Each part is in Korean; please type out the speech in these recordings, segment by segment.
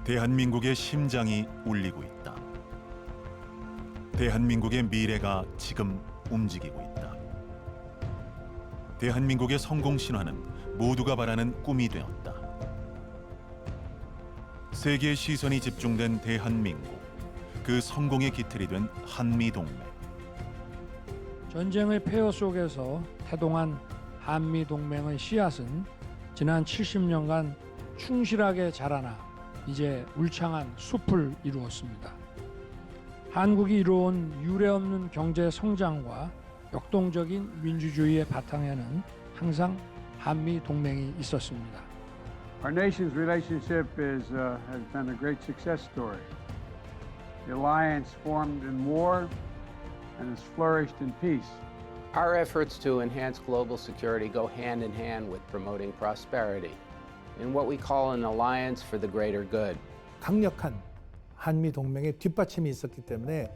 대한민국의 심장이 울리고 있다. 대한민국의 미래가 지금 움직이고 있다. 대한민국의 성공 신화는 모두가 바라는 꿈이 되었다. 세계의 시선이 집중된 대한민국, 그 성공의 기틀이 된 한미동맹. 전쟁의 폐허 속에서 태동한 한미동맹의 씨앗은 지난 70년간 충실하게 자라나 이제 울창한 숲을 이루었습니다. 한국이 이루어온 유례없는 경제 성장과 역동적인 민주주의의 바탕에는 항상 한미 동맹이 있었습니다. Our nation's relationship has been a great success story. The alliance formed in war and has flourished in peace. Our efforts to enhance global security go hand in hand with promoting prosperity in what we call an alliance for the greater good. 강력한 한미 동맹의 뒷받침이 있었기 때문에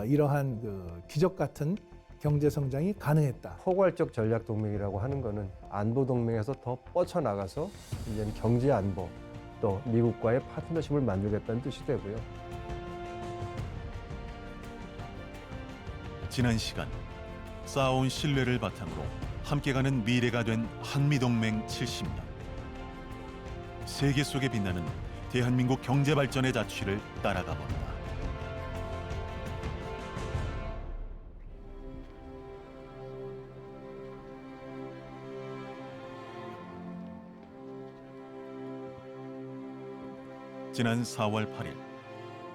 이러한 기적 같은 경제 성장이 가능했다. 포괄적 전략 동맹이라고 하는 것은 안보 동맹에서 더 뻗쳐나가서 이제는 경제 안보 또 미국과의 파트너십을 만들겠다는 뜻이 되고요. 지난 시간 쌓아온 신뢰를 바탕으로 함께 가는 미래가 된 한미동맹 70년. 세계 속에 빛나는 대한민국 경제 발전의 자취를 따라가 본다. 지난 4월 8일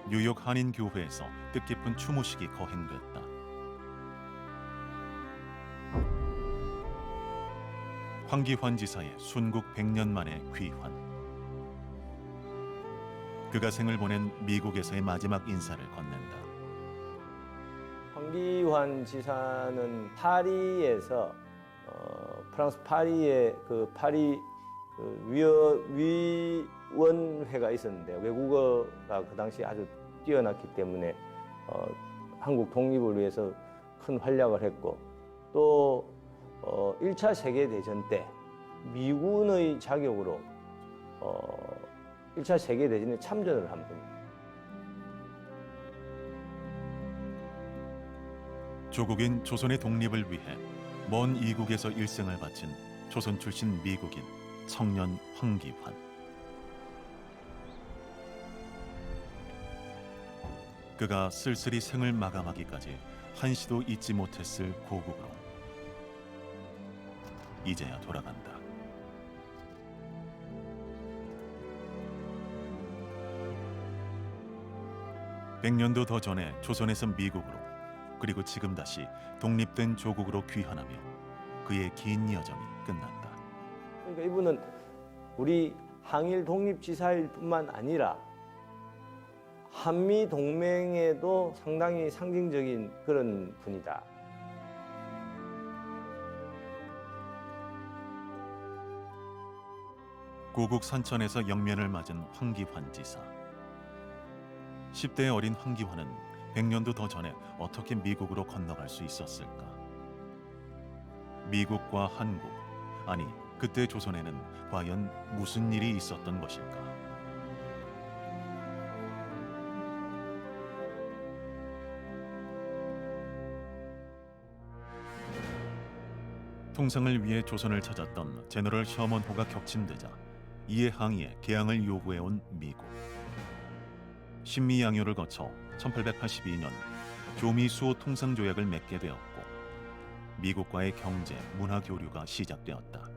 뉴욕 한인교회에서 뜻깊은 추모식이 거행됐다. 황기환 지사의 순국 100년 만의 귀환. 그가 생을 보낸 미국에서의 마지막 인사를 건넨다. 황기환 지사는 파리에서 프랑스 파리의 그 파리 위원회가 있었는데 외국어가 그 당시 아주 뛰어났기 때문에 한국 독립을 위해서 큰 활약을 했고 또 1차 세계대전 때 미군의 자격으로 1차 세계대전에 참전을 한 분입니다. 조국인 조선의 독립을 위해 먼 이국에서 일생을 바친 조선 출신 미국인 청년 황기환. 그가 쓸쓸히 생을 마감하기까지 한시도 잊지 못했을 고국으로 이제야 돌아간다. 백년도 더 전에 조선에서 미국으로 그리고 지금 다시 독립된 조국으로 귀환하며 그의 긴 여정이 끝난다. 그러니까 이분은 우리 항일 독립지사일 뿐만 아니라 한미 동맹에도 상당히 상징적인 그런 분이다. 고국 산천에서 영면을 맞은 황기환 지사. 10대의 어린 황기환은 100년도 더 전에 어떻게 미국으로 건너갈 수 있었을까? 미국과 한국, 아니 그때 조선에는 과연 무슨 일이 있었던 것일까? 통상을 위해 조선을 찾았던 제너럴 셔먼호가 격침되자 이에 항의해 개항을 요구해온 미국. 신미양요를 거쳐 1882년 조미수호 통상조약을 맺게 되었고 미국과의 경제, 문화 교류가 시작되었다.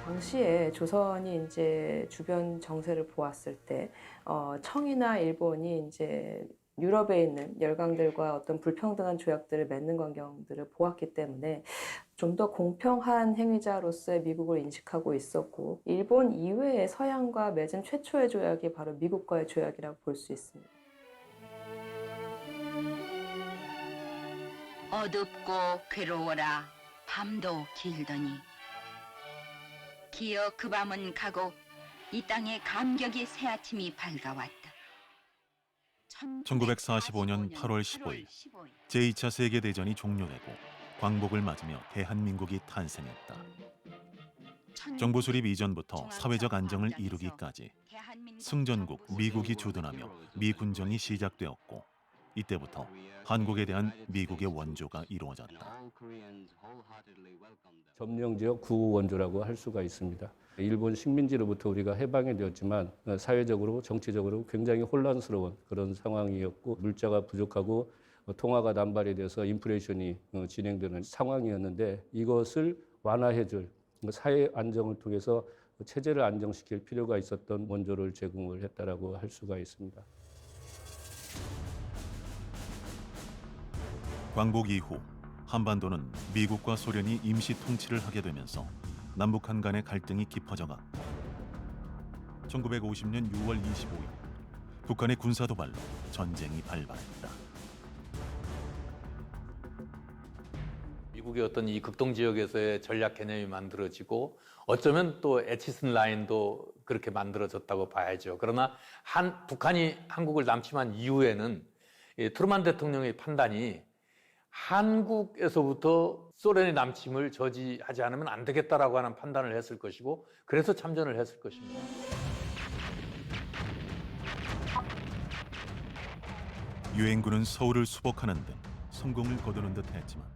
당시에 조선이 이제 주변 정세를 보았을 때 청이나 일본이 이제 유럽에 있는 열강들과 어떤 불평등한 조약들을 맺는 광경들을 보았기 때문에 좀 더 공평한 행위자로서의 미국을 인식하고 있었고 일본 이외의 서양과 맺은 최초의 조약이 바로 미국과의 조약이라고 볼 수 있습니다. 어둡고 괴로워라 밤도 길더니 기어 그 밤은 가고 이 땅에 감격의 새아침이 밝아왔다. 1945년 8월 15일 제2차 세계대전이 종료되고 광복을 맞으며 대한민국이 탄생했다. 정부 수립 이전부터 사회적 안정을 이루기까지 승전국 미국이 주둔하며 미군정이 시작되었고 이때부터 한국에 대한 미국의 원조가 이루어졌다. 점령지역 구원조라고 할 수가 있습니다. 일본 식민지로부터 우리가 해방이 되었지만 사회적으로 정치적으로 굉장히 혼란스러운 그런 상황이었고 물자가 부족하고 통화가 남발이 돼서 인플레이션이 진행되는 상황이었는데 이것을 완화해줄 사회 안정을 통해서 체제를 안정시킬 필요가 있었던 원조를 제공을 했다라고 할 수가 있습니다. 광복 이후 한반도는 미국과 소련이 임시 통치를 하게 되면서 남북한 간의 갈등이 깊어져갔고 1950년 6월 25일 북한의 군사 도발로 전쟁이 발발했다. 미국의 어떤 이 극동 지역에서의 전략 개념이 만들어지고 어쩌면 또 에치슨 라인도 그렇게 만들어졌다고 봐야죠. 그러나 북한이 한국을 남침한 이후에는 트루만 대통령의 판단이 한국에서부터 소련의 남침을 저지하지 않으면 안 되겠다라고 하는 판단을 했을 것이고 그래서 참전을 했을 것입니다. 유엔군은 서울을 수복하는 등 성공을 거두는 듯 했지만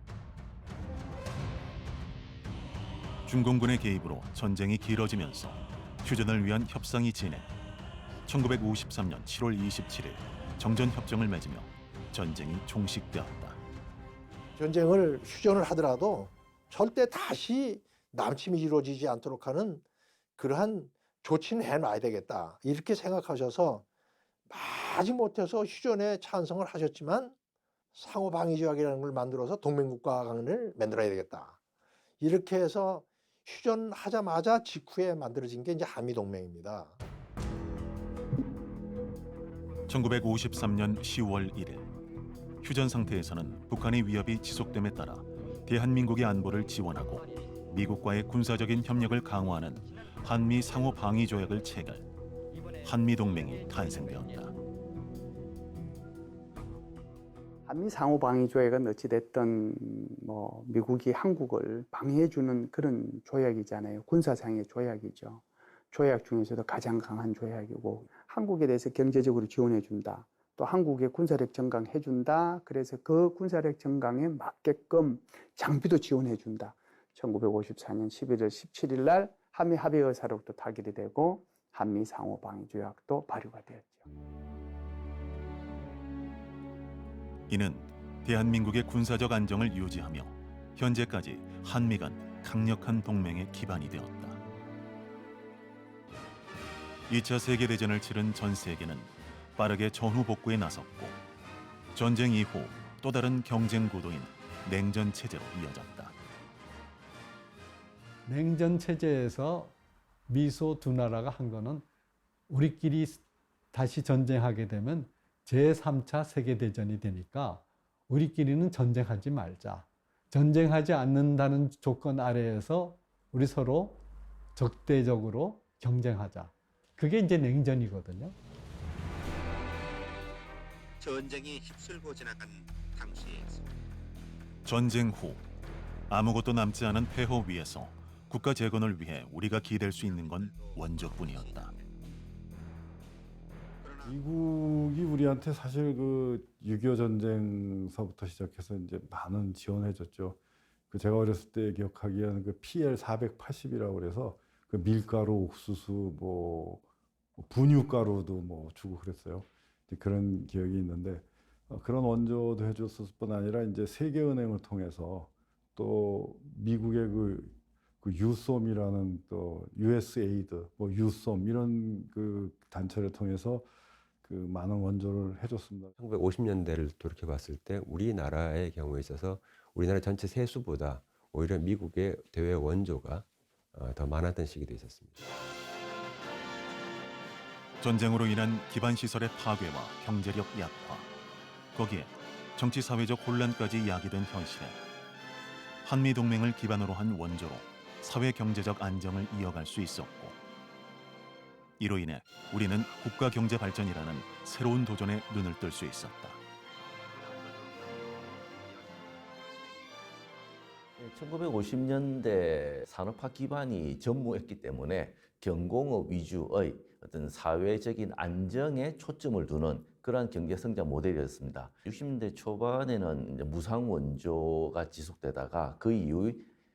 중공군의 개입으로 전쟁이 길어지면서 휴전을 위한 협상이 진행. 1953년 7월 27일 정전협정을 맺으며 전쟁이 종식되었다. 전쟁을 휴전을 하더라도 절대 다시 남침이 이루어지지 않도록 하는 그러한 조치는 해놔야 되겠다. 이렇게 생각하셔서 마지못해서 휴전에 찬성을 하셨지만 상호방위조약이라는 걸 만들어서 동맹국가 간을 만들어야 되겠다. 이렇게 해서 휴전하자마자 직후에 만들어진 게 이제 한미동맹입니다. 1953년 10월 1일 휴전 상태에서는 북한의 위협이 지속됨에 따라 대한민국의 안보를 지원하고 미국과의 군사적인 협력을 강화하는 한미 상호 방위 조약을 체결. 한미 동맹이 탄생되었다. 한미 상호 방위 조약은 어찌 됐든 미국이 한국을 방해해주는 그런 조약이잖아요. 군사상의 조약이죠. 조약 중에서도 가장 강한 조약이고 한국에 대해서 경제적으로 지원해준다. 또 한국의 군사력 증강해준다. 그래서 그 군사력 증강에 맞게끔 장비도 지원해준다. 1954년 11월 17일 날 한미 합의 의사록도 타결이 되고 한미 상호 방위 조약도 발효가 되었죠. 이는 대한민국의 군사적 안정을 유지하며 현재까지 한미 간 강력한 동맹의 기반이 되었다. 2차 세계대전을 치른 전 세계는 빠르게 전후 복구에 나섰고 전쟁 이후 또 다른 경쟁 구도인 냉전 체제로 이어졌다. 냉전 체제에서 미소 두 나라가 한 거는 우리끼리 다시 전쟁하게 되면 제3차 세계대전이 되니까 우리끼리는 전쟁하지 말자. 전쟁하지 않는다는 조건 아래에서 우리 서로 적대적으로 경쟁하자. 그게 이제 냉전이거든요. 전쟁이 휩쓸고 지나간 당시의 전쟁 후 아무것도 남지 않은 폐허 위에서 국가 재건을 위해 우리가 기댈 수 있는 건 원조뿐이었다. 미국이 우리한테 사실 그 6.25 전쟁서부터 시작해서 이제 많은 지원해줬죠. 그 제가 어렸을 때 기억하기에는 그 PL 480이라고 그래서 그 밀가루, 옥수수, 뭐 분유가루도 뭐 주고 그랬어요. 그런 기억이 있는데 그런 원조도 해줬을 뿐 아니라 이제 세계은행을 통해서 또 미국의 그 유솜이라는 또 USAID, 뭐 유솜 이런 그 단체를 통해서 그 많은 원조를 해줬습니다. 1950년대를 돌이켜 봤을 때 우리나라의 경우에 있어서 우리나라 전체 세수보다 오히려 미국의 대외 원조가 더 많았던 시기도 있었습니다. 전쟁으로 인한 기반 시설의 파괴와 경제력 약화, 거기에 정치 사회적 혼란까지 야기된 현실에 한미 동맹을 기반으로 한 원조로 사회 경제적 안정을 이어갈 수 있었고, 이로 인해 우리는 국가 경제 발전이라는 새로운 도전에 눈을 뜰 수 있었다. 1950년대 산업화 기반이 전무했기 때문에 경공업 위주의 어떤 사회적인 안정에 초점을 두는 그러한 경제 성장 모델이었습니다. 60년대 초반에는 이제 무상 원조가 지속되다가 그 이후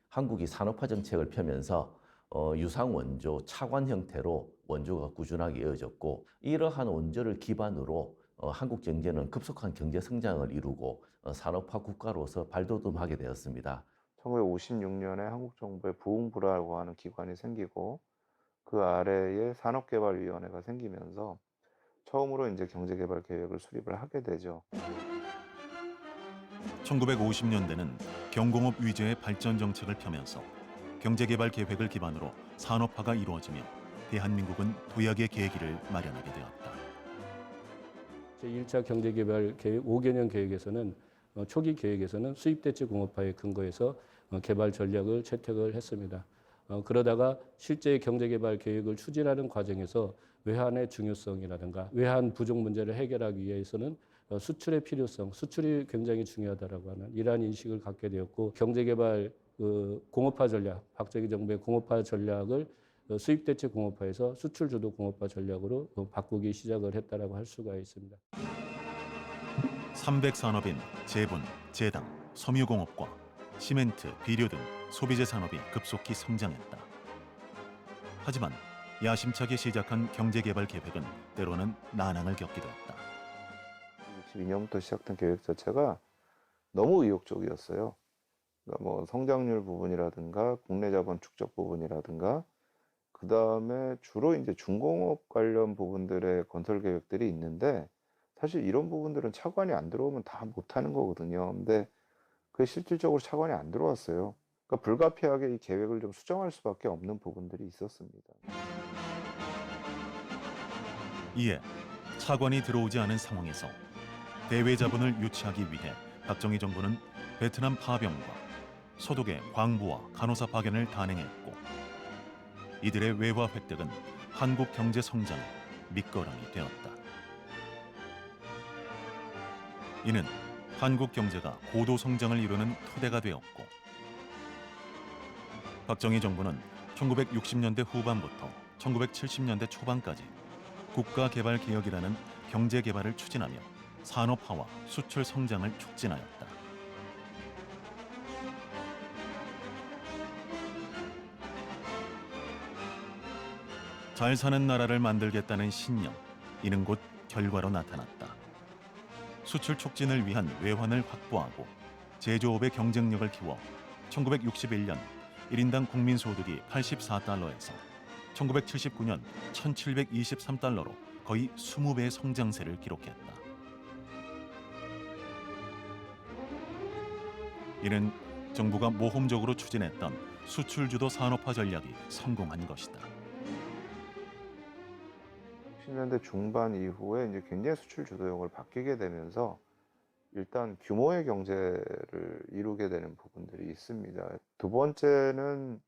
한국이 산업화 정책을 펴면서 유상 원조, 차관 형태로 원조가 꾸준하게 이어졌고, 이러한 원조를 기반으로 한국 경제는 급속한 경제 성장을 이루고 산업화 국가로서 발돋움하게 되었습니다. 1956년에 한국 정부의 부흥부라고 하는 기관이 생기고 그 아래에 산업개발위원회가 생기면서 처음으로 이제 경제개발 계획을 수립을 하게 되죠. 1950년대는 경공업 위주의 발전 정책을 펴면서 경제개발 계획을 기반으로 산업화가 이루어지며 대한민국은 도약의 계기를 마련하게 되었다. 제1차 경제개발 계획 5개년 계획에서는 초기 계획에서는 수입대체 공업화에 근거해서 개발 전략을 채택을 했습니다. 그러다가 실제 경제개발 계획을 추진하는 과정에서 외환의 중요성이라든가 외환 부족 문제를 해결하기 위해서는 수출의 필요성, 수출이 굉장히 중요하다라고 하는 이러한 인식을 갖게 되었고, 경제개발 공업화 전략, 박정희 정부의 공업화 전략을 수입대체 공업화에서 수출주도 공업화 전략으로 바꾸기 시작을 했다라고 할 수가 있습니다. 300 산업인 제분, 제당, 섬유공업과 시멘트, 비료 등 소비재 산업이 급속히 성장했다. 하지만 야심차게 시작한 경제개발 계획은 때로는 난항을 겪기도 했다. 62년부터 시작된 계획 자체가 너무 의욕적이었어요. 그러니까 뭐 성장률 부분이라든가 국내 자본 축적 부분이라든가 그 다음에 주로 이제 중공업 관련 부분들의 건설 계획들이 있는데, 사실 이런 부분들은 차관이 안 들어오면 다 못하는 거거든요. 근데 그게 실질적으로 차관이 안 들어왔어요. 그러니까 불가피하게 이 계획을 좀 수정할 수밖에 없는 부분들이 있었습니다. 이에 차관이 들어오지 않은 상황에서 대외 자본을 유치하기 위해 박정희 정부는 베트남 파병과 소독의 광부와 간호사 파견을 단행했고, 이들의 외화 획득은 한국 경제 성장의 밑거름이 되었다. 이는 한국 경제가 고도 성장을 이루는 토대가 되었고, 박정희 정부는 1960년대 후반부터 1970년대 초반까지 국가개발개혁이라는 경제개발을 추진하며 산업화와 수출 성장을 촉진하였다. 잘 사는 나라를 만들겠다는 신념, 이는 곧 결과로 나타났다. 수출 촉진을 위한 외환을 확보하고 제조업의 경쟁력을 키워 1961년 1인당 국민소득이 84달러에서 1979년 1723달러로 거의 20배의 성장세를 기록했다. 이는 정부가 모험적으로 추진했던 수출주도 산업화 전략이 성공한 것이다. 60년대 중반 이후에 이제 굉장히 수출 주도형을 바뀌게 되면서 일단 규모의 경제를 이루게 되는 부분들이 있습니다. 두 번째는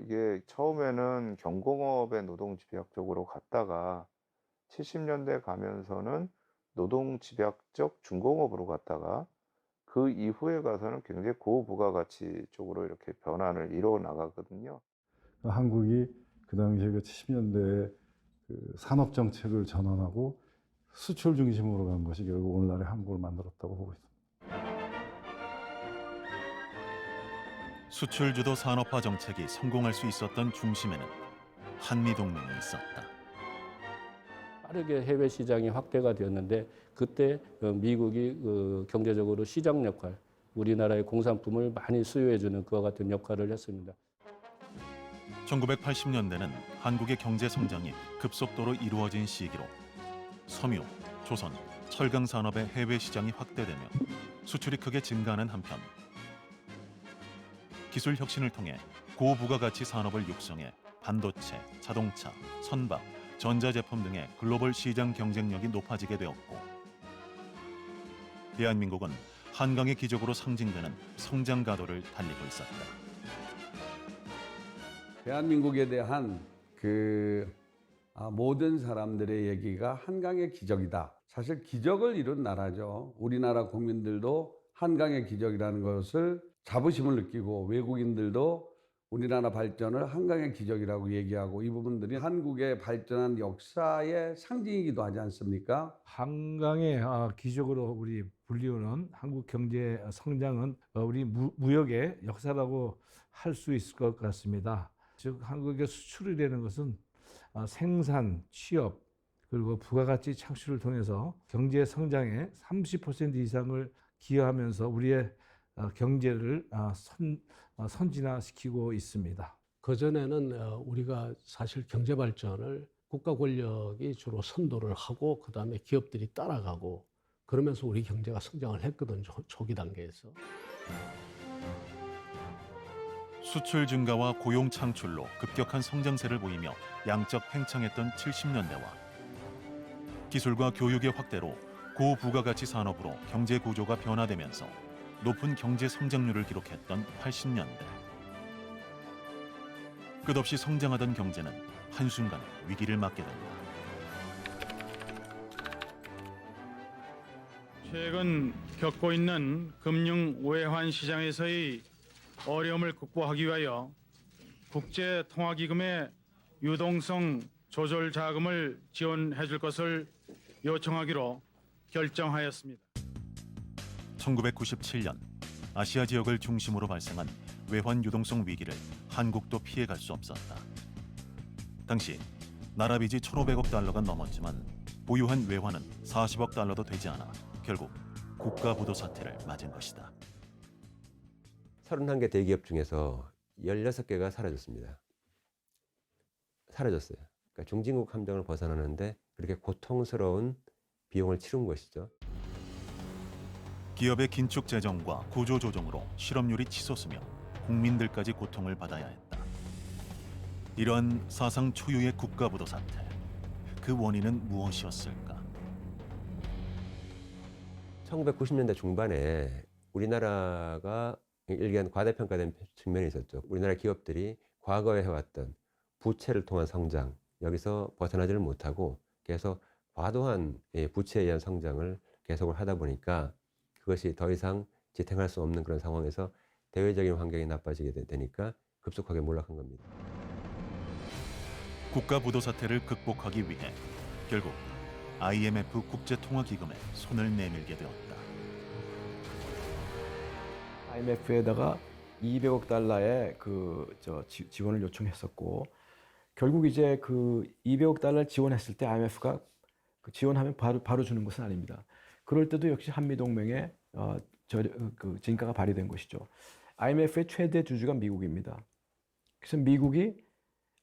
이게 처음에는 경공업의 노동 집약적으로 갔다가 70년대 가면서는 노동 집약적 중공업으로 갔다가 그 이후에 가서는 굉장히 고부가가치 쪽으로 이렇게 변환을 이루어 나가거든요. 한국이 그 당시에 70년대에 그 산업 정책을 전환하고 수출 중심으로 간 것이 결국 오늘날의 한국을 만들었다고 보고 있습니다. 수출 주도 산업화 정책이 성공할 수 있었던 중심에는 한미 동맹이 있었다. 빠르게 해외 시장이 확대가 되었는데, 그때 미국이 경제적으로 시장 역할, 우리나라의 공산품을 많이 수요해주는 그와 같은 역할을 했습니다. 1980년대는 한국의 경제 성장이 급속도로 이루어진 시기로 섬유, 조선, 철강 산업의 해외 시장이 확대되며 수출이 크게 증가하는 한편, 기술 혁신을 통해 고부가가치 산업을 육성해 반도체, 자동차, 선박, 전자제품 등의 글로벌 시장 경쟁력이 높아지게 되었고, 대한민국은 한강의 기적으로 상징되는 성장 가도를 달리고 있었다. 대한민국에 대한 모든 사람들의 얘기가 한강의 기적이다. 사실 기적을 이룬 나라죠. 우리나라 국민들도 한강의 기적이라는 것을 자부심을 느끼고, 외국인들도 우리나라 발전을 한강의 기적이라고 얘기하고, 이 부분들이 한국의 발전한 역사의 상징이기도 하지 않습니까? 한강의 기적으로 우리 불리우는 한국 경제 성장은 우리 무역의 역사라고 할 수 있을 것 같습니다. 즉 한국의 수출이라는 것은 생산, 취업, 그리고 부가가치 창출을 통해서 경제 성장의 30% 이상을 기여하면서 우리의 경제를 선진화시키고 있습니다. 그전에는 우리가 사실 경제 발전을 국가 권력이 주로 선도를 하고 그다음에 기업들이 따라가고 그러면서 우리 경제가 성장을 했거든요. 초기 단계에서. 수출 증가와 고용 창출로 급격한 성장세를 보이며 양적 팽창했던 70년대와 기술과 교육의 확대로 고부가가치 산업으로 경제 구조가 변화되면서 높은 경제 성장률을 기록했던 80년대. 끝없이 성장하던 경제는 한순간에 위기를 맞게 된다. 최근 겪고 있는 금융 외환 시장에서의 어려움을 극복하기 위하여 국제통화기금의 유동성 조절 자금을 지원해 줄 것을 요청하기로 결정하였습니다. 1997년 아시아 지역을 중심으로 발생한 외환 유동성 위기를 한국도 피해갈 수 없었다. 당시 나라 빚이 1,500억 달러가 넘었지만 보유한 외환은 40억 달러도 되지 않아 결국 국가 부도 사태를 맞은 것이다. 31개 대기업 중에서 16개가 사라졌습니다. 사라졌어요. 그러니까 중진국 함정을 벗어나는데 그렇게 고통스러운 비용을 치른 것이죠. 기업의 긴축 재정과 구조 조정으로 실업률이 치솟으며 국민들까지 고통을 받아야 했다. 이러한 사상 초유의 국가 부도 사태, 그 원인은 무엇이었을까? 1990년대 중반에 우리나라가 일견 과대평가된 측면이 있었죠. 우리나라 기업들이 과거에 해왔던 부채를 통한 성장, 여기서 벗어나지를 못하고 계속 과도한 부채에 의한 성장을 계속을 하다 보니까 그것이 더 이상 지탱할 수 없는 그런 상황에서 대외적인 환경이 나빠지게 되니까 급속하게 몰락한 겁니다. 국가 부도 사태를 극복하기 위해 결국 IMF 국제통화기금에 손을 내밀게 되었다. IMF에다가 200억 달러의 지원을 요청했었고, 결국 이제 그 200억 달러를 지원했을 때 IMF가 지원하면 바로 주는 것은 아닙니다. 그럴 때도 역시 한미동맹의 진가가 발휘된 것이죠. IMF의 최대 주주가 미국입니다. 그래서 미국이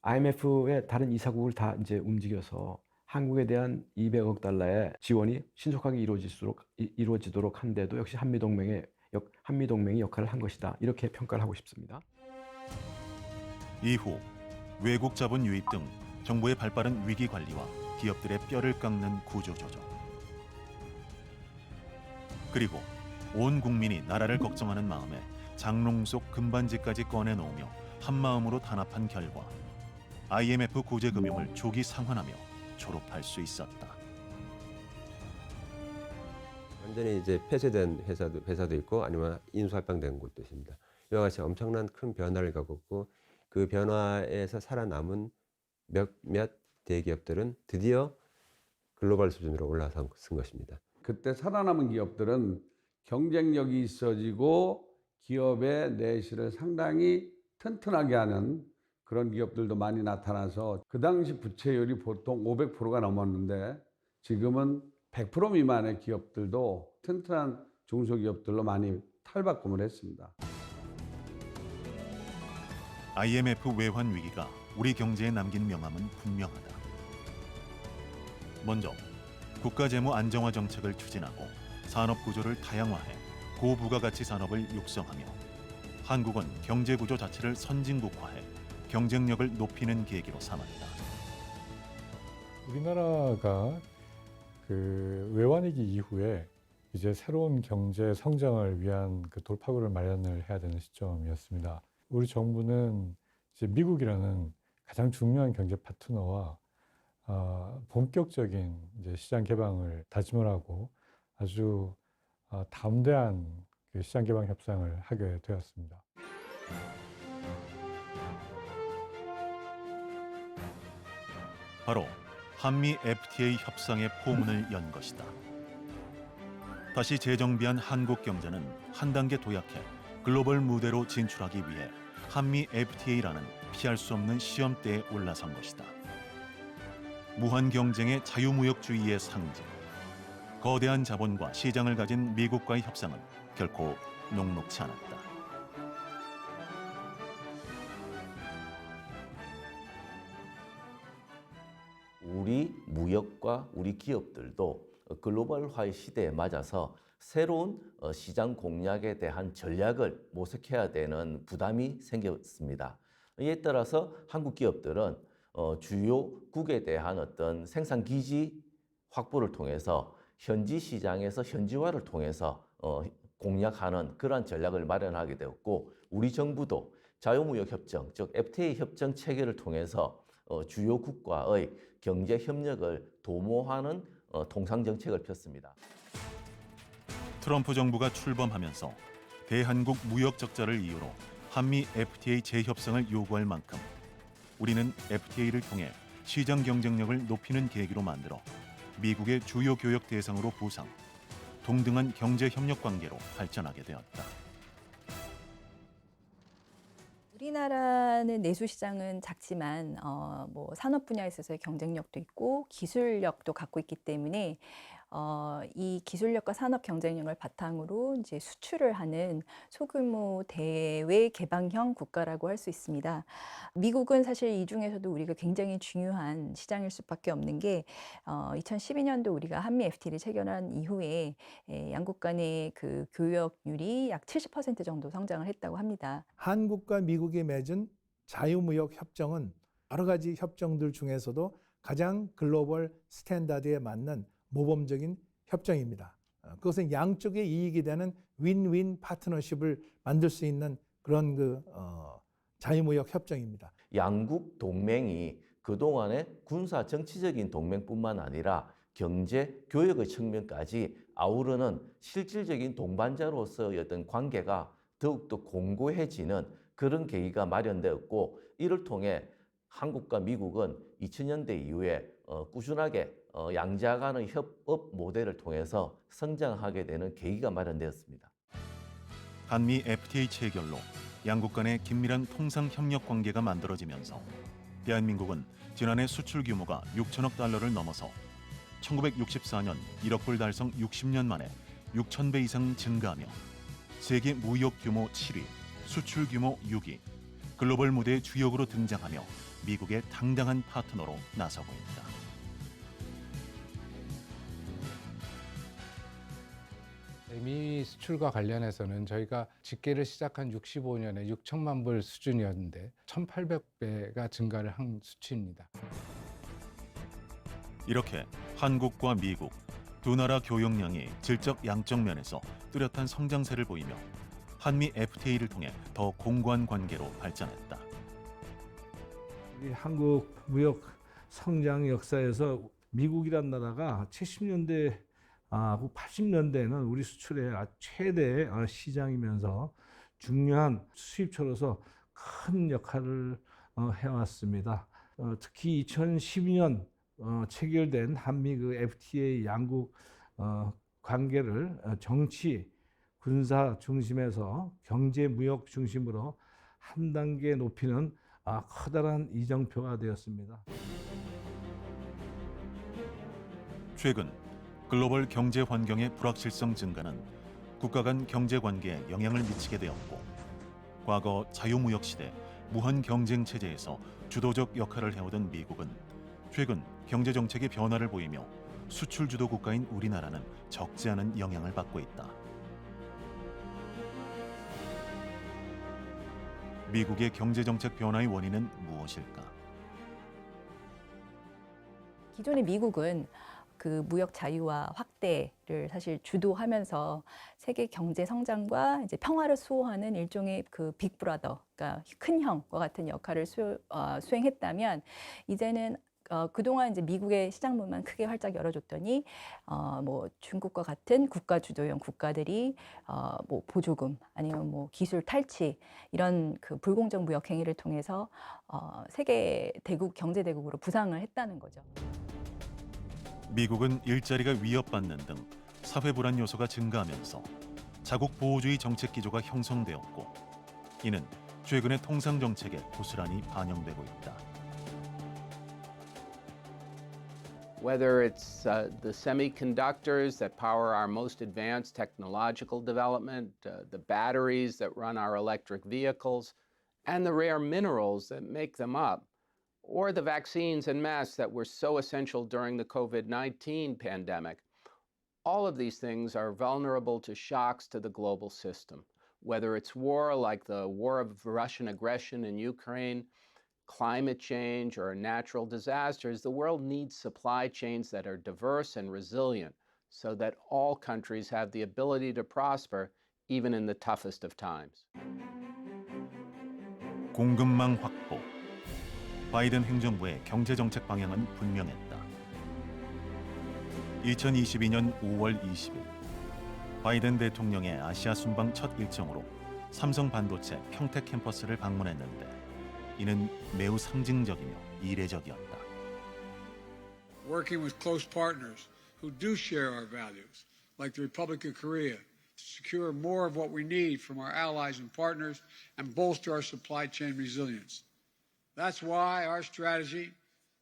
IMF의 다른 이사국을 다 이제 움직여서 한국에 대한 200억 달러의 지원이 신속하게 이루어지도록 한데도 역시 한미동맹이 역할을 한 것이다. 이렇게 평가를 하고 싶습니다. 이후 외국 자본 유입 등 정부의 발빠른 위기 관리와 기업들의 뼈를 깎는 구조 조정, 그리고 온 국민이 나라를 걱정하는 마음에 장롱 속 금반지까지 꺼내놓으며 한마음으로 단합한 결과 IMF 구제금융을 조기 상환하며 졸업할 수 있었다. 완전히 이제 폐쇄된 회사도 있고 아니면 인수합병된 곳도 있습니다. 이와 같이 엄청난 큰 변화를 겪었고 그 변화에서 살아남은 몇몇 대기업들은 드디어 글로벌 수준으로 올라선 것입니다. 그때 살아남은 기업들은 경쟁력이 있어지고 기업의 내실을 상당히 튼튼하게 하는 그런 기업들도 많이 나타나서 그 당시 부채율이 보통 500%가 넘었는데 지금은 100% 미만의 기업들도 튼튼한 중소기업들로 많이 탈바꿈을 했습니다. IMF 외환 위기가 우리 경제에 남긴 명암은 분명하다. 먼저 국가 재무 안정화 정책을 추진하고 산업 구조를 다양화해 고부가가치 산업을 육성하며 한국은 경제 구조 자체를 선진국화해 경쟁력을 높이는 계기로 삼았다. 우리나라가 그 외환위기 이후에 이제 새로운 경제 성장을 위한 그 돌파구를 마련을 해야 되는 시점이었습니다. 우리 정부는 이제 미국이라는 가장 중요한 경제 파트너와 본격적인 이제 시장 개방을 다짐을 하고 아주 담대한 그 시장 개방 협상을 하게 되었습니다. 바로 한미 FTA 협상의 포문을 연 것이다. 다시 재정비한 한국 경제는 한 단계 도약해 글로벌 무대로 진출하기 위해 한미 FTA라는 피할 수 없는 시험대에 올라선 것이다. 무한 경쟁의 자유무역주의의 상징. 거대한 자본과 시장을 가진 미국과의 협상은 결코 녹록치 않았다. 우리 무역과 우리 기업들도 글로벌화의 시대에 맞아서 새로운 시장 공략에 대한 전략을 모색해야 되는 부담이 생겼습니다. 이에 따라서 한국 기업들은 주요국에 대한 어떤 생산 기지 확보를 통해서 현지 시장에서 현지화를 통해서 공략하는 그러한 전략을 마련하게 되었고, 우리 정부도 자유무역 협정, 즉 FTA 협정 체계를 통해서 주요국과의 경제 협력을 도모하는 통상 정책을 폈습니다. 트럼프 정부가 출범하면서 대한국 무역 적자를 이유로 한미 FTA 재협상을 요구할 만큼 우리는 FTA를 통해 시장 경쟁력을 높이는 계기로 만들어 미국의 주요 교역 대상으로 부상, 동등한 경제 협력 관계로 발전하게 되었다. 우리나라는 내수 시장은 작지만 뭐 산업 분야에 있어서의 경쟁력도 있고 기술력도 갖고 있기 때문에 이 기술력과 산업 경쟁력을 바탕으로 이제 수출을 하는 소규모 대외 개방형 국가라고 할 수 있습니다. 미국은 사실 이 중에서도 우리가 굉장히 중요한 시장일 수밖에 없는 게 2012년도 우리가 한미 FTA를 체결한 이후에 양국 간의 그 교역률이 약 70% 정도 성장을 했다고 합니다. 한국과 미국이 맺은 자유무역 협정은 여러 가지 협정들 중에서도 가장 글로벌 스탠다드에 맞는 모범적인 협정입니다. 그것은 양쪽의 이익이 되는 윈윈 파트너십을 만들 수 있는 그런 자유무역 협정입니다. 양국 동맹이 그동안의 군사 정치적인 동맹뿐만 아니라 경제, 교역의 측면까지 아우르는 실질적인 동반자로서의 어떤 관계가 더욱더 공고해지는 그런 계기가 마련되었고, 이를 통해 한국과 미국은 2000년대 이후에 꾸준하게 양자 간의 협업 모델을 통해서 성장하게 되는 계기가 마련되었습니다. 한미 FTA 체결로 양국 간의 긴밀한 통상 협력 관계가 만들어지면서 대한민국은 지난해 수출 규모가 6천억 달러를 넘어서 1964년 1억 불 달성 60년 만에 6,000배 이상 증가하며 세계 무역 규모 7위, 수출 규모 6위, 글로벌 무대의 주역으로 등장하며 미국의 당당한 파트너로 나서고 있다. 미 수출과 관련해서는 저희가 집계를 시작한 65년에 6천만 불 수준이었는데 1,800배가 증가를 한 수치입니다. 이렇게 한국과 미국 두 나라 교역량이 질적 양적 면에서 뚜렷한 성장세를 보이며 한미 FTA를 통해 더 공고한 관계로 발전했다. 우리 한국 무역 성장 역사에서 미국이란 나라가 70년대 80년대에는 우리 수출의 최대 시장이면서 중요한 수입처로서 큰 역할을 해왔습니다. 특히 2012년 체결된 한미 FTA 양국 관계를 정치, 군사 중심에서 경제, 무역 중심으로 한 단계 높이는 커다란 이정표가 되었습니다. 최근 글로벌 경제 환경의 불확실성 증가는 국가 간 경제 관계에 영향을 미치게 되었고, 과거 자유무역 시대 무한 경쟁 체제에서 주도적 역할을 해오던 미국은 최근 경제 정책의 변화를 보이며 수출 주도 국가인 우리나라는 적지 않은 영향을 받고 있다. 미국의 경제정책 변화의 원인은 무엇일까? 기존의 미국은 그 무역 자유화 확대를 사실 주도하면서 세계 경제 성장과 이제 평화를 수호하는 일종의 그 빅브라더, 그러니까 큰 형과 같은 역할을 수행했다면 이제는 그동안 이제 미국의 시장 문만 크게 활짝 열어줬더니 뭐 중국과 같은 국가 주도형 국가들이 뭐 보조금 아니면 뭐 기술 탈취 이런 그 불공정 무역 행위를 통해서 세계 대국 경제 대국으로 부상을 했다는 거죠. 미국은 일자리가 위협받는 등 사회 불안 요소가 증가하면서 자국 보호주의 정책 기조가 형성되었고, 이는 최근의 통상 정책에 고스란히 반영되고 있다. Whether it's the semiconductors that power our most advanced technological development, the batteries that run our electric vehicles, and the rare minerals that make them up, or the vaccines and masks that were so essential during the COVID-19 pandemic, all of these things are vulnerable to shocks to the global system. Whether it's war like the war of Russian aggression in Ukraine, climate change, or natural disasters, the world needs supply chains that are diverse and resilient so that all countries have the ability to prosper even in the toughest of times. 공급망 확보. 바이든 행정부의 경제 정책 방향은 분명했다. 2022년 5월 20일 바이든 대통령의 아시아 순방 첫 일정으로 삼성 반도체 평택 캠퍼스를 방문했는데 이는 매우 상징적이며 이례적이었다. Working with close partners who do share our values, like the Republic of Korea, to secure more of what we need from our allies and partners and bolster our supply chain resilience. That's why our strategy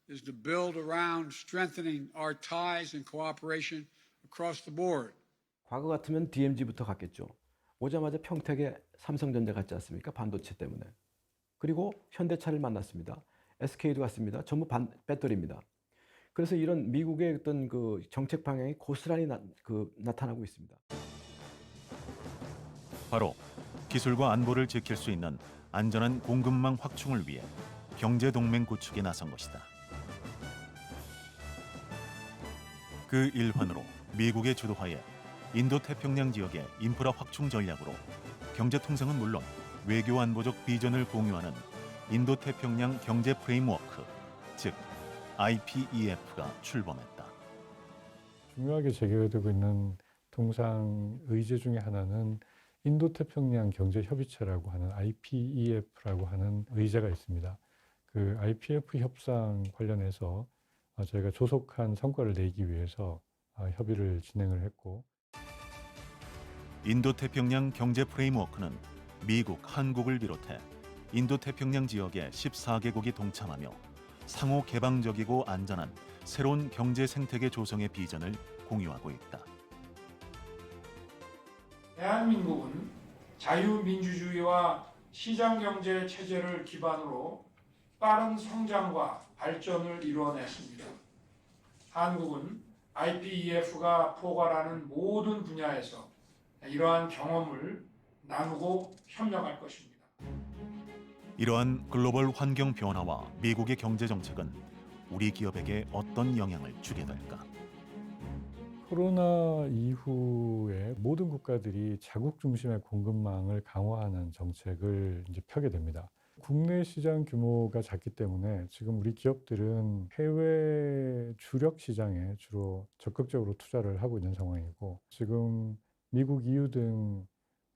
is to build around strengthening our ties and cooperation across the board. 과거 같으면 DMZ부터 갔겠죠. 오자마자 평택에 삼성전자 갔지 않습니까? 반도체 때문에. 그리고 현대차를 만났습니다. SK도 갔습니다. 전부 배터리입니다. 그래서 이런 미국의 어떤 그 정책 방향이 고스란히 나타나고 있습니다. 바로 기술과 안보를 지킬 수 있는 안전한 공급망 확충을 위해 경제 동맹 구축에 나선 것이다. 그 일환으로 미국의 주도하에 인도태평양 지역의 인프라 확충 전략으로 경제 통상은 물론 외교 안보적 비전을 공유하는 인도태평양 경제 프레임워크, 즉 IPEF가 출범했다. 중요하게 제기되고 있는 통상 의제 중에 하나는 인도태평양 경제협의체라고 하는 IPEF라고 하는 의제가 있습니다. 그 IPEF 협상 관련해서 저희가 조속한 성과를 내기 위해서 협의를 진행을 했고, 인도태평양 경제 프레임워크는 미국, 한국을 비롯해 인도태평양 지역의 14개국이 동참하며 상호 개방적이고 안전한 새로운 경제 생태계 조성의 비전을 공유하고 있다. 대한민국은 자유민주주의와 시장경제 체제를 기반으로 빠른 성장과 발전을 이루어냈습니다. 한국은 IPEF가 포괄하는 모든 분야에서 이러한 경험을 나누고 협력할 것입니다. 이러한 글로벌 환경 변화와 미국의 경제 정책은 우리 기업에게 어떤 영향을 주게 될까? 코로나 이후에 모든 국가들이 자국 중심의 공급망을 강화하는 정책을 이제 펴게 됩니다. 국내 시장 규모가 작기 때문에 지금 우리 기업들은 해외 주력 시장에 주로 적극적으로 투자를 하고 있는 상황이고, 지금 미국, EU 등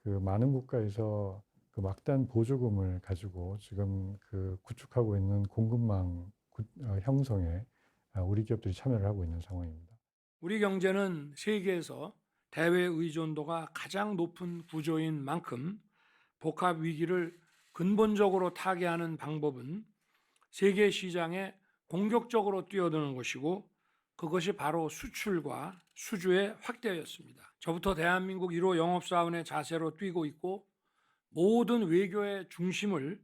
그 많은 국가에서 그 막대한 보조금을 가지고 지금 그 구축하고 있는 공급망 형성에 우리 기업들이 참여를 하고 있는 상황입니다. 우리 경제는 세계에서 대외 의존도가 가장 높은 구조인 만큼 복합 위기를 근본적으로 타개하는 방법은 세계 시장에 공격적으로 뛰어드는 것이고, 그것이 바로 수출과 수주의 확대였습니다. 저부터 대한민국 1호 영업사원의 자세로 뛰고 있고, 모든 외교의 중심을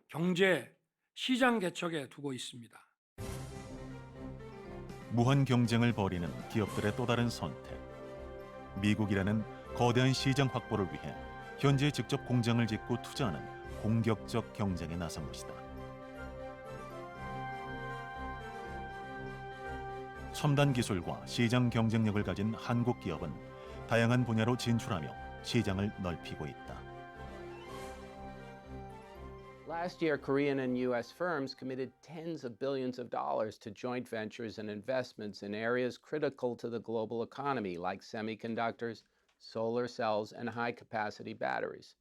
경제, 시장 개척에 두고 있습니다. 무한 경쟁을 벌이는 기업들의 또 다른 선택. 미국이라는 거대한 시장 확보를 위해 현지에 직접 공장을 짓고 투자하는 공격적 경쟁에 나선 것이다. 첨단 기술과 시장 경쟁력을 가진 한국 기업은 다양한 분야로 진출하며 시장을 넓히고 있다. Last year, Korean and U.S. firms committed tens of billions of dollars to joint ventures and investments in areas critical to the global economy, like semiconductors, solar cells, and high-capacity batteries.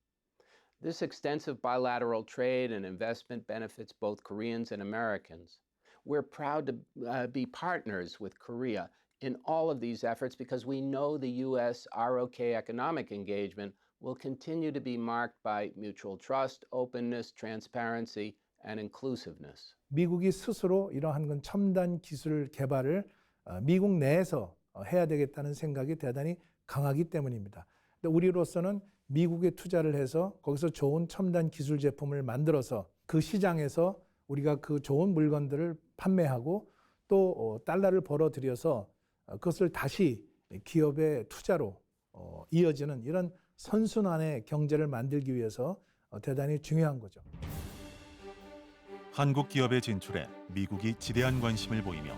This extensive bilateral trade and investment benefits both Koreans and Americans. We're proud to be partners with Korea in all of these efforts because we know the U.S. ROK economic engagement will continue to be marked by mutual trust, openness, transparency, and inclusiveness. 미국이 스스로 이러한 건 첨단 기술 개발을 미국 내에서 해야 되겠다는 생각이 대단히 강하기 때문입니다. 근데 우리로서는 미국에 투자를 해서 거기서 좋은 첨단 기술 제품을 만들어서 그 시장에서 우리가 그 좋은 물건들을 판매하고 또 달러를 벌어들여서 그것을 다시 기업의 투자로 이어지는 이런 선순환의 경제를 만들기 위해서 대단히 중요한 거죠. 한국 기업의 진출에 미국이 지대한 관심을 보이며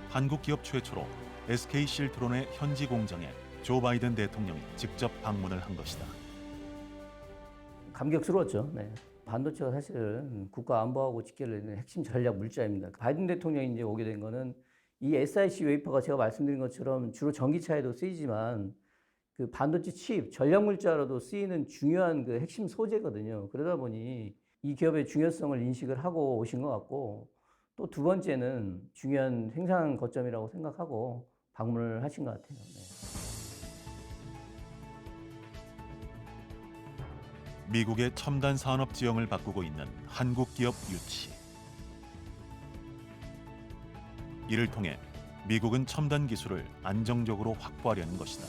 한국 기업 최초로 SK 실트론의 현지 공장에 조 바이든 대통령이 직접 방문을 한 것이다. 감격스러웠죠. 네. 반도체가 사실은 국가 안보하고 직결을 하는 핵심 전략 물자입니다. 바이든 대통령이 이제 오게 된 거는 이 SiC 웨이퍼가 제가 말씀드린 것처럼 주로 전기차에도 쓰이지만 그 반도체 칩, 전략 물자로도 쓰이는 중요한 그 핵심 소재거든요. 그러다 보니 이 기업의 중요성을 인식을 하고 오신 것 같고 또 두 번째는 중요한 생산 거점이라고 생각하고 방문을 하신 것 같아요. 네. 미국의 첨단 산업 지형을 바꾸고 있는 한국 기업 유치. 이를 통해 미국은 첨단 기술을 안정적으로 확보하려는 것이다.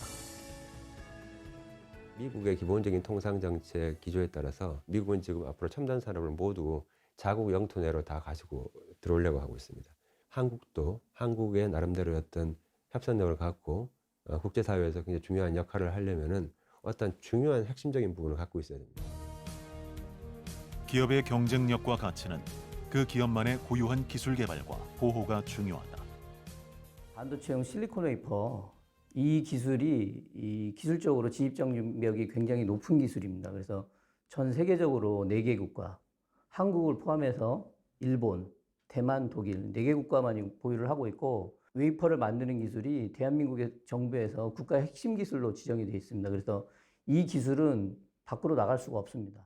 미국의 기본적인 통상 정책 기조에 따라서 미국은 지금 앞으로 첨단 산업을 모두 자국 영토 내로 다 가지고 들어오려고 하고 있습니다. 한국도 한국의 나름대로 어떤 협상력을 갖고 국제사회에서 굉장히 중요한 역할을 하려면은 어떤 중요한 핵심적인 부분을 갖고 있어야 됩니다. 기업의 경쟁력과 가치는 그 기업만의 고유한 기술 개발과 보호가 중요하다. 반도체용 실리콘 웨이퍼 이 기술이 기술적으로 진입장벽이 굉장히 높은 기술입니다. 그래서 전 세계적으로 4개 국가, 한국을 포함해서 일본, 대만, 독일 4개 국가만이 보유를 하고 있고 웨이퍼를 만드는 기술이 대한민국의 정부에서 국가 핵심 기술로 지정이 되어 있습니다. 그래서 이 기술은 밖으로 나갈 수가 없습니다.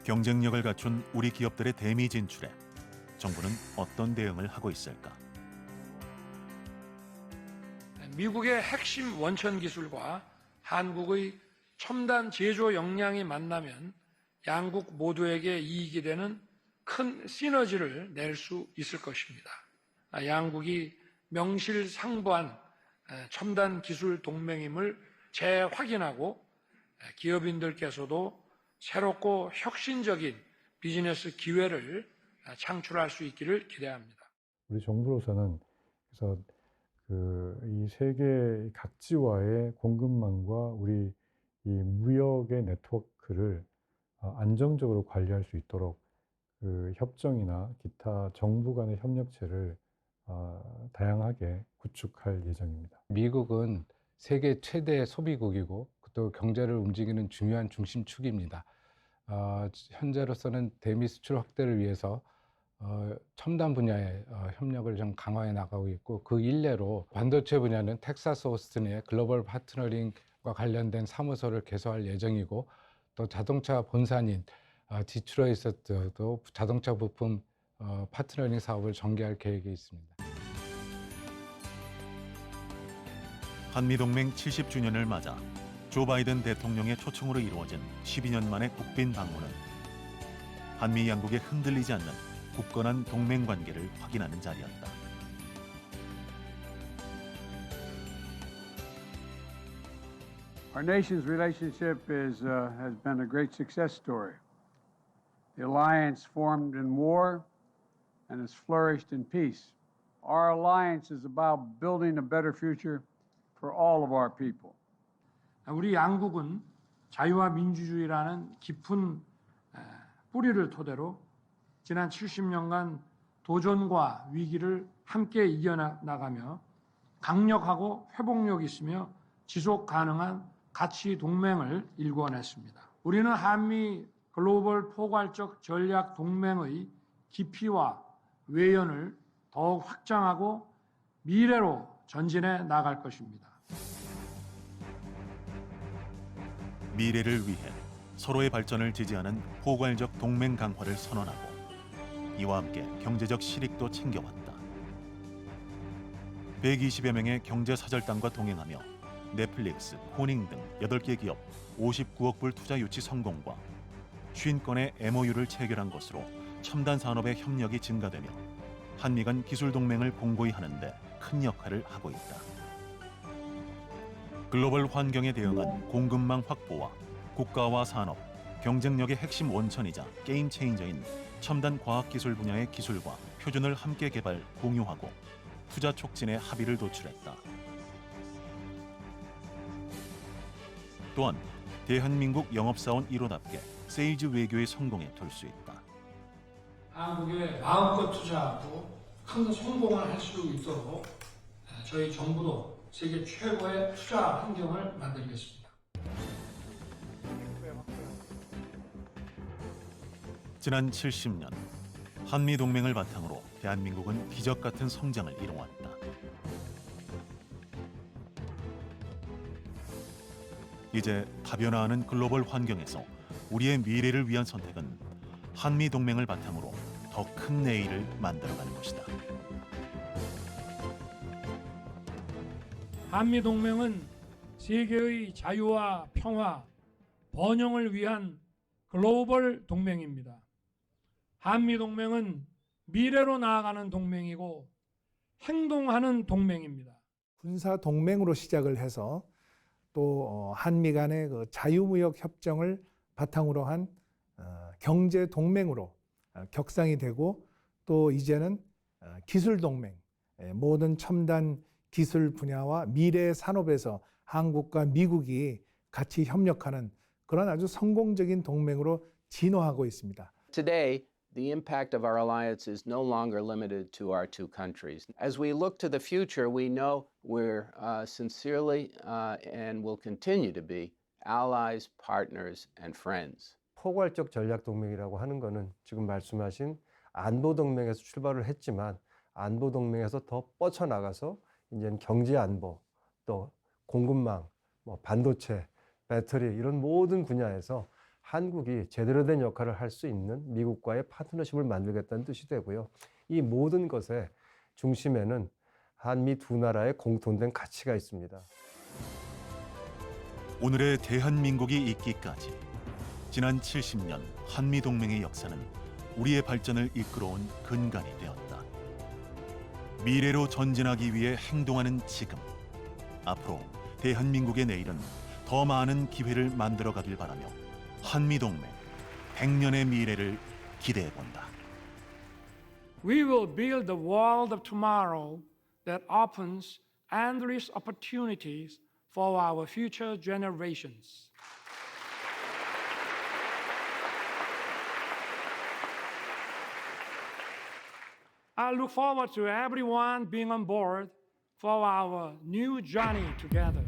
경쟁력을 갖춘 우리 기업들의 대미 진출에 정부는 어떤 대응을 하고 있을까? 미국의 핵심 원천 기술과 한국의 첨단 제조 역량이 만나면 양국 모두에게 이익이 되는 큰 시너지를 낼 수 있을 것입니다. 양국이 명실상부한 첨단 기술 동맹임을 재확인하고 기업인들께서도 새롭고 혁신적인 비즈니스 기회를 창출할 수 있기를 기대합니다. 우리 정부로서는 그래서 이 세계 각지와의 공급망과 우리 이 무역의 네트워크를 안정적으로 관리할 수 있도록 그 협정이나 기타 정부 간의 협력체를 다양하게 구축할 예정입니다. 미국은 세계 최대 소비국이고 또 경제를 움직이는 중요한 중심축입니다. 현재로서는 대미 수출 확대를 위해서 첨단 분야의 협력을 좀 강화해 나가고 있고 그 일례로 반도체 분야는 텍사스 오스틴의 글로벌 파트너링과 관련된 사무소를 개소할 예정이고 또 자동차 본산인 디트로이트에서도 자동차 부품 파트너링 사업을 전개할 계획이 있습니다. 한미동맹 70주년을 맞아 조 바이든 대통령의 초청으로 이루어진 12년 만의 국빈 방문은 한미 양국의 흔들리지 않는 굳건한 동맹 관계를 확인하는 자리였다. Our nation's relationship has been a great success story. The alliance formed in war and has flourished in peace. Our alliance is about building a better future for all of our people. 우리 양국은 자유와 민주주의라는 깊은 뿌리를 토대로 지난 70년간 도전과 위기를 함께 이겨나가며 강력하고 회복력 있으며 지속 가능한 가치 동맹을 일궈냈습니다. 우리는 한미 글로벌 포괄적 전략 동맹의 깊이와 외연을 더욱 확장하고 미래로 전진해 나갈 것입니다. 미래를 위해 서로의 발전을 지지하는 포괄적 동맹 강화를 선언하고 이와 함께 경제적 실익도 챙겨왔다. 120여 명의 경제사절단과 동행하며 넷플릭스, 코닝 등 8개 기업 59억 불 투자 유치 성공과 50건의 MOU를 체결한 것으로 첨단 산업의 협력이 증가되며 한미 간 기술 동맹을 공고히 하는데 큰 역할을 하고 있다. 글로벌 환경에 대응한 공급망 확보와 국가와 산업, 경쟁력의 핵심 원천이자 게임 체인저인 첨단 과학기술 분야의 기술과 표준을 함께 개발, 공유하고 투자 촉진에 합의를 도출했다. 또한 대한민국 영업사원 1호답게 세일즈 외교의 성공에 둘 수 있다. 한국에 마음껏 투자하고 큰 성공을 할 수 있도록 저희 정부도 세계 최고의 투자 환경을 만들겠습니다. 지난 70년 한미 동맹을 바탕으로 대한민국은 기적 같은 성장을 이뤄왔다. 이제 다변화하는 글로벌 환경에서 우리의 미래를 위한 선택은 한미 동맹을 바탕으로 더 큰 내일을 만들어가는 것이다. 한미 동맹은 세계의 자유와 평화, 번영을 위한 글로벌 동맹입니다. 한미 동맹은 미래로 나아가는 동맹이고 행동하는 동맹입니다. 군사 동맹으로 시작을 해서 또 한미 간의 그 자유무역 협정을 바탕으로 한 경제 동맹으로 격상이 되고 또 이제는 기술 동맹, 모든 첨단 기술 분야와 미래 산업에서 한국과 미국이 같이 협력하는 그런 아주 성공적인 동맹으로 진화하고 있습니다. Today, the impact of our alliance is no longer limited to our two countries. As we look to the future, we know we're sincerely and will continue to be allies, partners, and friends. 포괄적 전략 동맹이라고 하는 거는 지금 말씀하신 안보 동맹에서 출발을 했지만 안보 동맹에서 더 뻗쳐나가서 이제는 경제 안보, 또 공급망, 반도체, 배터리 이런 모든 분야에서 한국이 제대로 된 역할을 할 수 있는 미국과의 파트너십을 만들겠다는 뜻이 되고요. 이 모든 것의 중심에는 한미 두 나라의 공통된 가치가 있습니다. 오늘의 대한민국이 있기까지 지난 70년 한미 동맹의 역사는 우리의 발전을 이끌어온 근간이 되었다. 미래로 전진하기 위해 행동하는 지금, 앞으로 대한민국의 내일은 더 많은 기회를 만들어가길 바라며 한미 동맹 100년의 미래를 기대해 본다. We will build the world of tomorrow that opens endless opportunities for our future generations. I look forward to everyone being on board for our new journey together.